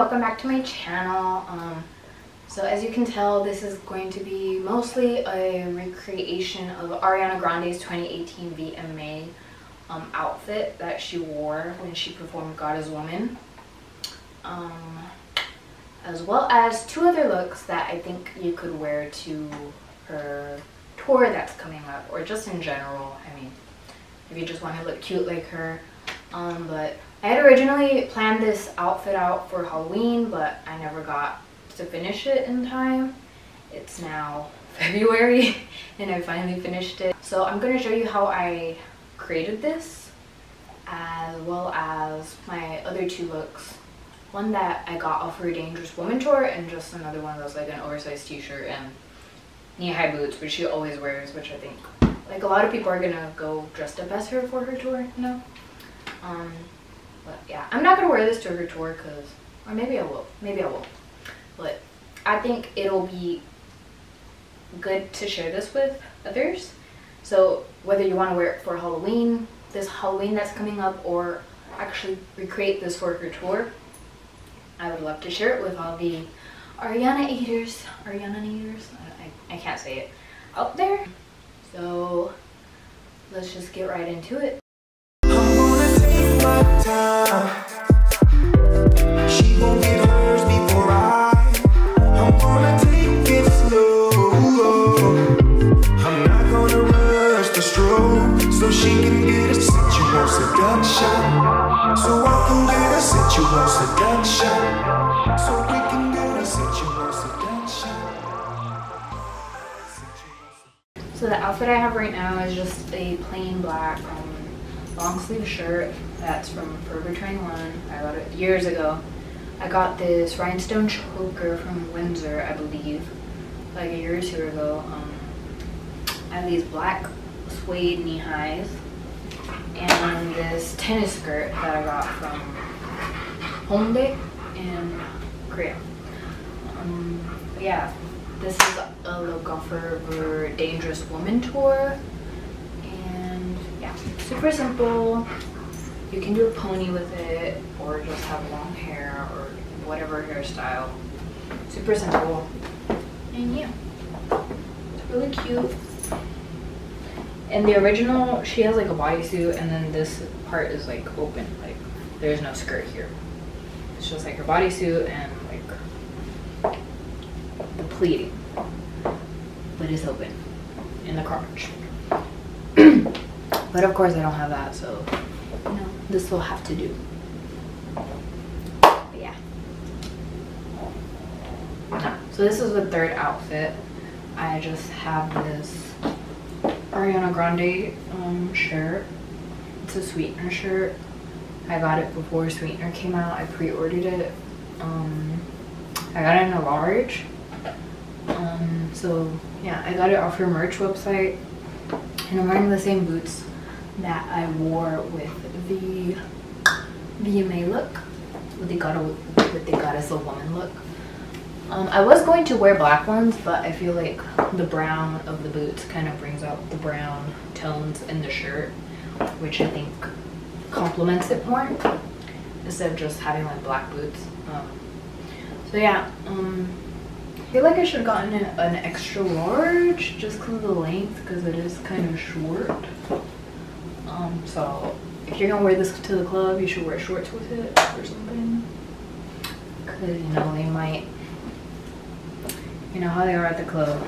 welcome back to my channel. So as you can tell, this is going to be mostly a recreation of Ariana Grande's 2018 VMA outfit that she wore when she performed God is Woman, as well as two other looks that I think you could wear to her tour that's coming up, or just in general. I mean, if you just want to look cute like her. But I had originally planned this outfit out for Halloween, but I never got to finish it in time. It's now February and I finally finished it. So I'm going to show you how I created this, as well as my other two looks. One that I got off her Dangerous Woman tour, and just another one that was like an oversized t-shirt and knee-high boots, which she always wears, which I think like a lot of people are gonna go dressed up as her for her tour, you know. But yeah, I'm not gonna wear this to her tour, or maybe I will, but I think it'll be good to share this with others. So whether you want to wear it for Halloween, this Halloween that's coming up, or actually recreate this for her tour, I would love to share it with all the Ariana haters, I can't say it, out there. So let's just get right into it. I'm gonna take my time. She won't get hers before I'm gonna take it slow. I'm not gonna rush the stroke, so she can get a sensual seduction. So I can get a sensual seduction. So we can get a sensual seduction. So the outfit I have right now is just a plain black long sleeve shirt that's from Forever 21. I got it years ago. I got this rhinestone choker from Windsor, I believe, like a year or two ago. I have these black suede knee highs and this tennis skirt that I got from Hongdae in Korea. But yeah, this is a look off her Dangerous Woman tour, and yeah, super simple. You can do a pony with it, or just have long hair, or whatever hairstyle. Super simple, and yeah, it's really cute. In the original, she has like a bodysuit, and then this part is like open, like there's no skirt here. It's just like her bodysuit and like the pleating, but it's open in the crotch. But of course I don't have that, so you know, this will have to do. But yeah. So this is the third outfit. I just have this Ariana Grande shirt. It's a Sweetener shirt. I got it before Sweetener came out. I pre-ordered it. I got it in a large. So yeah, I got it off her merch website, and I'm wearing the same boots that I wore with the VMA look, with the Goddess of Woman look. I was going to wear black ones, but I feel like the brown of the boots kind of brings out the brown tones in the shirt, which I think complements it more instead of just having like black boots. So yeah, I feel like I should have gotten an extra large just because of the length, because it is kind of short. So if you're gonna wear this to the club, you should wear shorts with it or something, because you know they might, you know how they are at the club.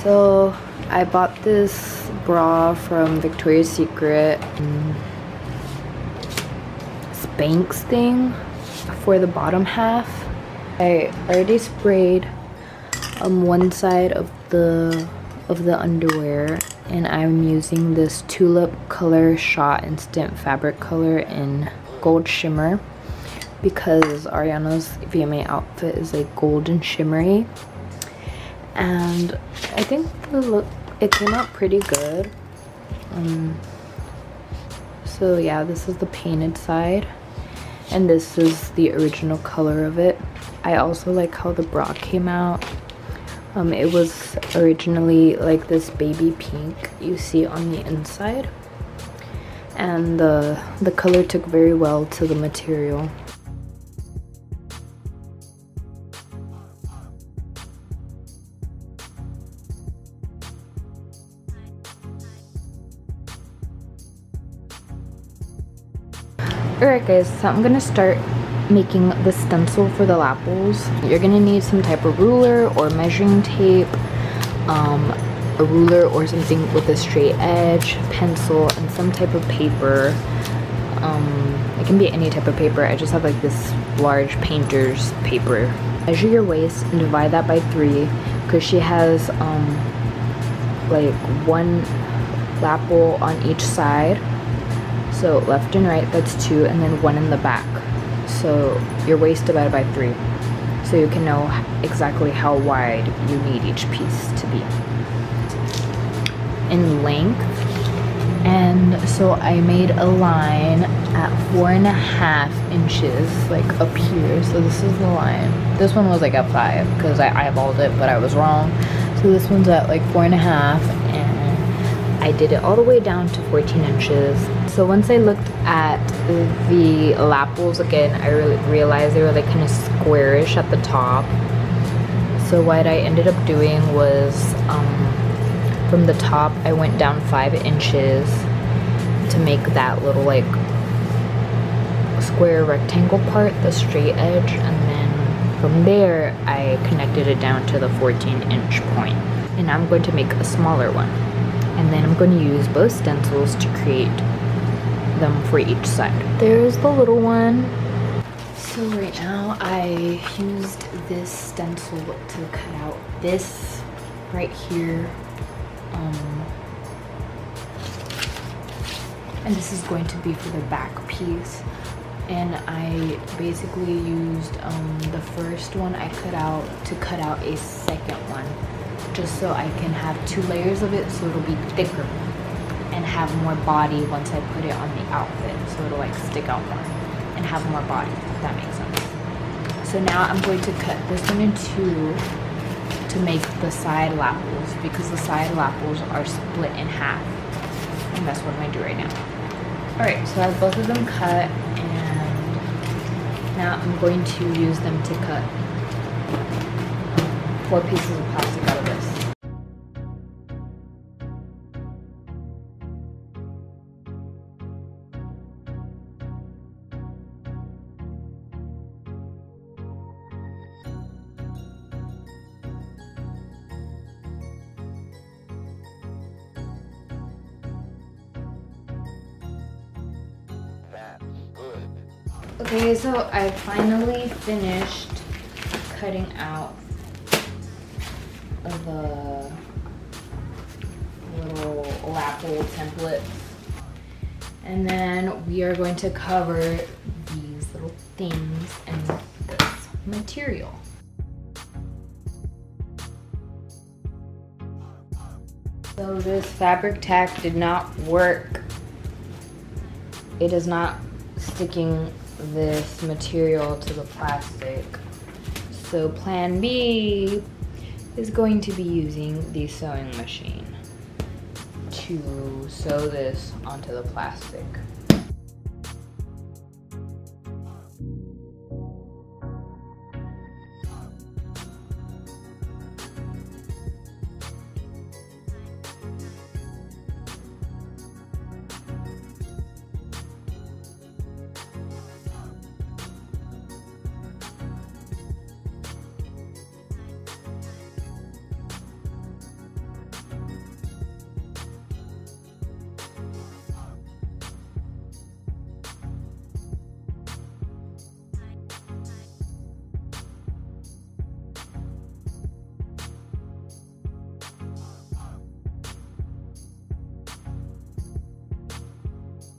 So I bought this bra from Victoria's Secret, Spanx thing for the bottom half. I already sprayed one side of the underwear, and I'm using this Tulip Color Shot Instant Fabric Color in Gold Shimmer, because Ariana's VMA outfit is like gold and shimmery. And I think the look, it came out pretty good. So yeah, this is the painted side. And this is the original color of it. I also like how the bra came out. It was originally like this baby pink you see on the inside, and the color took very well to the material. Alright guys, so I'm gonna start making the stencil for the lapels. You're gonna need some type of ruler or measuring tape, a ruler or something with a straight edge, pencil, and some type of paper. It can be any type of paper. I just have like this large painter's paper. Measure your waist and divide that by 3 because she has like 1 lapel on each side. So left and right, that's 2, and then 1 in the back. So your waist divided by 3. So you can know exactly how wide you need each piece to be in length. And so I made a line at 4.5 inches, like up here. So this is the line. This one was like at 5 because I eyeballed it, but I was wrong. So this one's at like 4.5, and I did it all the way down to 14 inches. So once I looked at the lapels again, I realized they were like kind of squarish at the top. So what I ended up doing was from the top I went down 5 inches to make that little like square rectangle part, the straight edge, and then from there I connected it down to the 14-inch point. And I'm going to make a smaller one, and then I'm going to use both stencils to create them for each side. There's the little one. So right now I used this stencil to cut out this right here, and this is going to be for the back piece. And I basically used the first one I cut out to cut out a second one, just so I can have 2 layers of it, so it'll be thicker and have more body once I put it on the outfit, so it'll like stick out more and have more body, if that makes sense. So now I'm going to cut this one in 2 to make the side lapels, because the side lapels are split in half, and that's what I'm going to do right now. Alright, so I have both of them cut, and now I'm going to use them to cut 4 pieces of plastic out of this. Okay, so I finally finished cutting out the little lapel templates, and then we are going to cover these little things in this material. So this fabric tack did not work. It is not sticking this material to the plastic. So plan B is going to be using the sewing machine to sew this onto the plastic.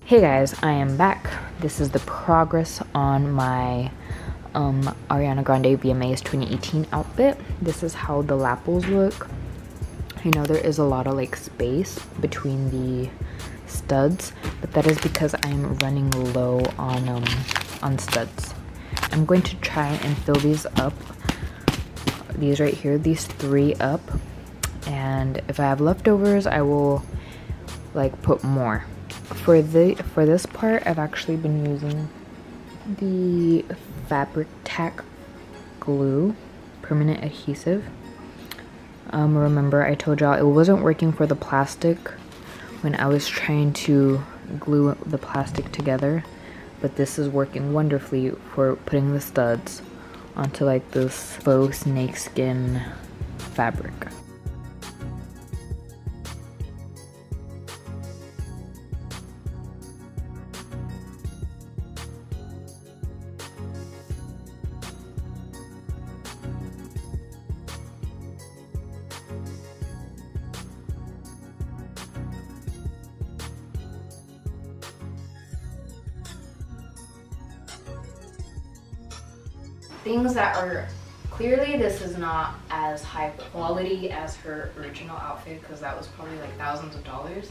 Hey guys, I am back. This is the progress on my Ariana Grande VMA's 2018 outfit. This is how the lapels look. I know there is a lot of like space between the studs, but that is because I'm running low on on studs. I'm going to try and fill these up, these right here, these 3 up, and if I have leftovers I will like put more. For this part I've actually been using the fabric tack glue, permanent adhesive. Remember I told y'all it wasn't working for the plastic when I was trying to glue the plastic together, but this is working wonderfully for putting the studs onto like this faux snakeskin fabric. Things that are clearly, this is not as high quality as her original outfit because that was probably like thousands of dollars.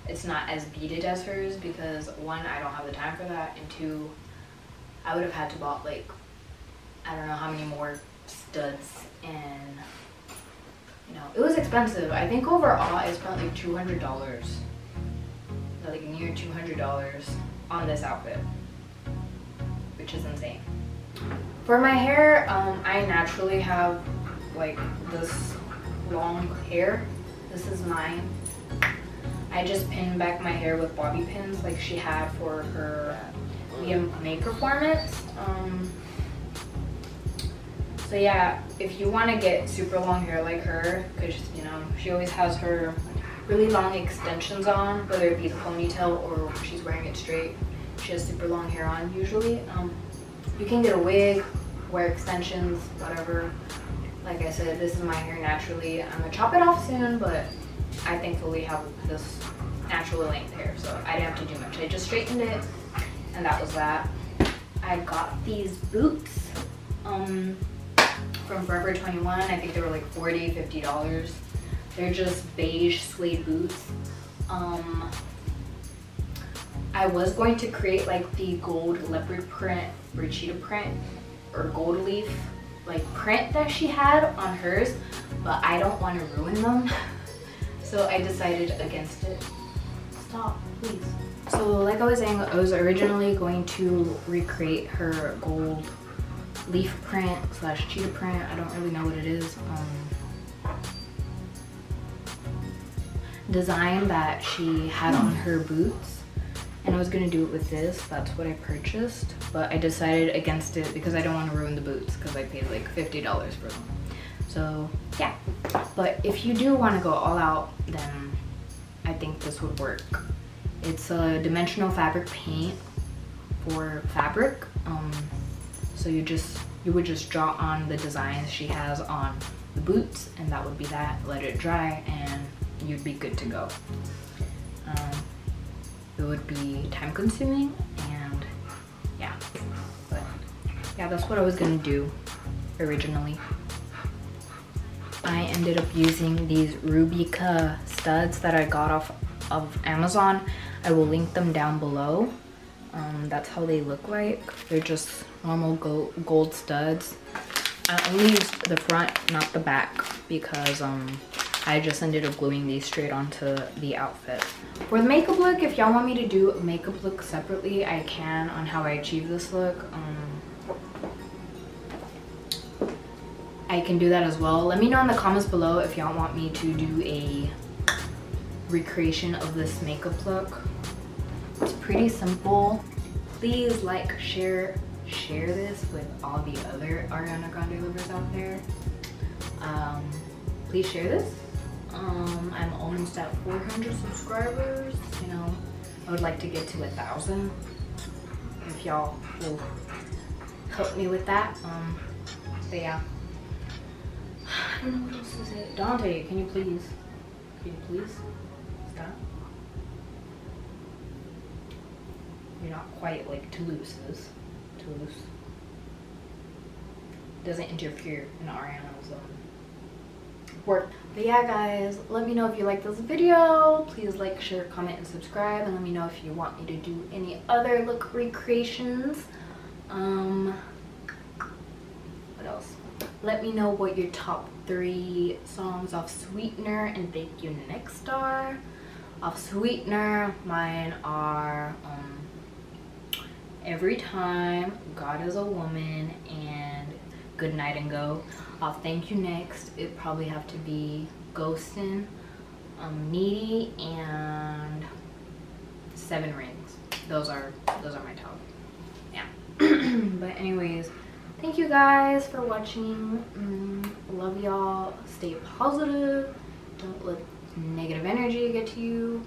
It's not as beaded as hers because 1, I don't have the time for that, and 2, I would have had to bought like I don't know how many more studs, and you know it was expensive. I think overall I spent like $200, like near $200 on this outfit, which is insane. For my hair, I naturally have like this long hair. This is mine. I just pinned back my hair with bobby pins like she had for her VMA performance. So yeah, if you want to get super long hair like her, because you know she always has her really long extensions on, whether it be the ponytail or she's wearing it straight, she has super long hair on usually. You can get a wig, wear extensions, whatever. Like I said, this is my hair naturally. I'm gonna chop it off soon, but I thankfully have this natural length hair, so I didn't have to do much. I just straightened it, and that was that. I got these boots from Forever 21. I think they were like $40, $50. They're just beige suede boots. I was going to create like the gold leopard print or cheetah print or gold leaf like print that she had on hers, but I don't want to ruin them. So I decided against it. Stop, please. So like I was saying, I was originally going to recreate her gold leaf print slash cheetah print. I don't really know what it is. Design that she had on her boots. And I was gonna do it with this. That's what I purchased, but I decided against it because I don't want to ruin the boots because I paid like $50 for them. So yeah, but if you do want to go all out, then I think this would work. It's a dimensional fabric paint for fabric. So you would just draw on the designs she has on the boots, and that would be that. Let it dry, and you'd be good to go. It would be time consuming, and yeah, but yeah, that's what I was gonna do originally. I ended up using these Rubica studs that I got off of Amazon. I will link them down below. That's how they look like. They're just normal gold studs. I only used the front, not the back, because I just ended up gluing these straight onto the outfit. For the makeup look, if y'all want me to do a makeup look separately, I can on how I achieve this look. I can do that as well. Let me know in the comments below if y'all want me to do a recreation of this makeup look. It's pretty simple. Please like, share this with all the other Ariana Grande lovers out there. Please share this. I'm almost at 400 subscribers. You know, I would like to get to 1,000. If y'all will help me with that. But yeah. I don't know what else to say. Dante, can you please stop? You're not quite like Toulouse is. Toulouse. Doesn't interfere in Ariana's work. But yeah guys, let me know if you like this video. Please like, share, comment, and subscribe, and let me know if you want me to do any other look recreations. What else? Let me know what your top 3 songs of Sweetener and Thank You Next are. Of Sweetener, mine are Every Time, God Is a Woman, and Good Night and Go. Of Thank You Next, it'd probably have to be Ghostin', Needy, and 7 Rings. Those are my top. Yeah. But anyways, thank you guys for watching. Love y'all. Stay positive. Don't let negative energy get to you.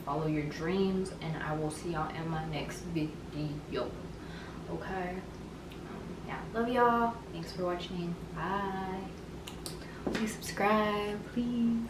Follow your dreams, and I will see y'all in my next video. Okay. Yeah, love y'all. Thanks for watching. Bye. Please subscribe, please.